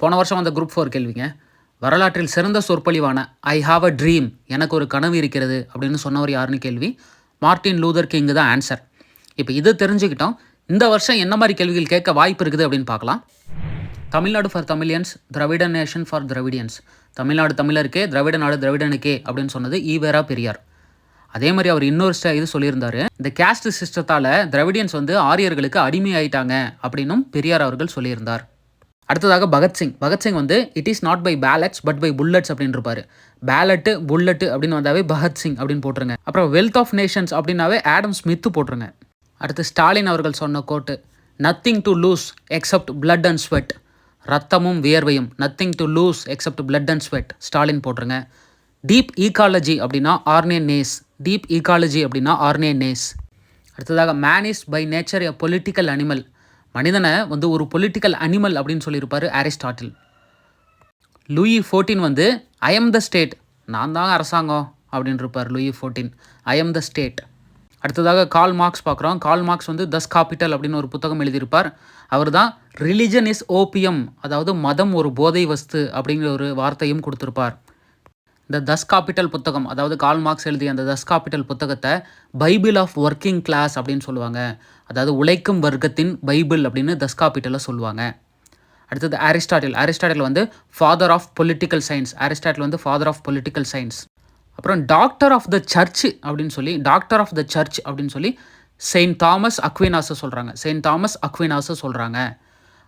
போன வருஷம் வந்த குரூப் 4 கேள்விங்க. வரலாற்றில் சிறந்த சொற்பொழிவான ஐ ஹாவ் அ ட்ரீம், எனக்கு ஒரு கனவு இருக்கிறது அப்படின்னு சொன்னவர் யாருன்னு கேள்வி. மார்ட்டின் லூதர் கிங் தான் ஆன்சர். இப்போ இது தெரிஞ்சுக்கிட்டோம். இந்த வருஷம் என்ன மாதிரி கேள்விகள் கேட்க வாய்ப்பு இருக்குது அப்படின்னு பார்க்கலாம். Tamil Nadu for Tamilians, Dravida nation for Dravidians. Tamil Nadu தமிழருக்கே, திராவிட நாடு திராவிடனுக்கே அப்படின்னு சொன்னது ஈவேரா பெரியார். அதே மாதிரி அவர் இன்னொரு இது சொல்லியிருந்தாரு. இந்த கேஸ்ட் சிஸ்டத்தால் திராவிடியன்ஸ் ஆரியர்களுக்கு அடிமை ஆயிட்டாங்க அப்படின்னும் பெரியார் அவர்கள் சொல்லியிருந்தார். அடுத்ததாக Bhagat Singh. Bhagat Singh it is not by ballots but by bullets அப்படின்னு இருப்பார். பேலட்டு புல்லட்டு அப்படின்னு வந்தாவே பகத்சிங் அப்படின்னு போட்டுருங்க. அப்புறம் வெல்த் ஆஃப் நேஷன்ஸ் அப்படின்னாவே ஆடம் ஸ்மித்து போட்டுருங்க. அடுத்து ஸ்டாலின் அவர்கள் சொன்ன quote, nothing to lose except blood and sweat. ரத்தமும் வியர்வையும், nothing to lose except blood and sweat, Stalin போட்டுருங்க. டீப் ஈகாலஜி அப்படின்னா ஆர்னே நேஸ். டீப் ஈகாலஜி அப்படின்னா ஆர்னே நேஸ். அடுத்ததாக man is by nature a political animal. மனிதனை ஒரு political animal அப்படின்னு சொல்லியிருப்பார் Aristotle. Louis 14 I am the state, நான் தான் அரசாங்கம் அப்படின்னு இருப்பார் Louis 14. I am the state. அடுத்ததாக கால் மார்க்ஸ் பார்க்குறோம். கால் மார்க்ஸ் தஸ் காபிட்டல் அப்படின்னு ஒரு புத்தகம் எழுதியிருப்பார். அவர் தான் ரிலிஜன் இஸ் ஓபியம், அதாவது மதம் ஒரு போதை வஸ்து அப்படிங்கிற ஒரு வார்த்தையும் கொடுத்துருப்பார். இந்த தஸ் காபிட்டல் புத்தகம், அதாவது கால் மார்க்ஸ் எழுதிய அந்த தஸ் காபிட்டல் புத்தகத்தை பைபிள் ஆஃப் ஒர்க்கிங் கிளாஸ் அப்படின்னு சொல்லுவாங்க. அதாவது உழைக்கும் வர்க்கத்தின் பைபிள் அப்படின்னு தஸ் காபிட்டலை சொல்லுவாங்க. அடுத்தது Aristotle. Aristotle father of political science. Aristotle father of political science. அப்புறம் டாக்டர் ஆஃப் த சர்ச் அப்படின்னு சொல்லி செயின்ட் தாமஸ் அக்வினாஸை சொல்கிறாங்க. செயின்ட் தாமஸ் அக்வினாஸை சொல்கிறாங்க.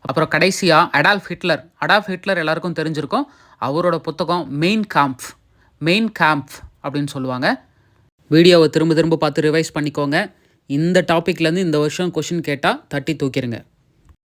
அப்புறம் கடைசியாக அடால்ஃப் ஹிட்லர். அடால்ஃப் ஹிட்லர் எல்லாருக்கும் தெரிஞ்சிருக்கும். அவரோட புத்தகம் மெயின் கேம்ப் அப்படின்னு சொல்லுவாங்க. வீடியோவை திரும்ப பார்த்து ரிவைஸ் பண்ணிக்கோங்க. இந்த டாப்பிக்லேருந்து இந்த வருஷம் கொஷின் கேட்டால் தட்டி தூக்கிடுங்க.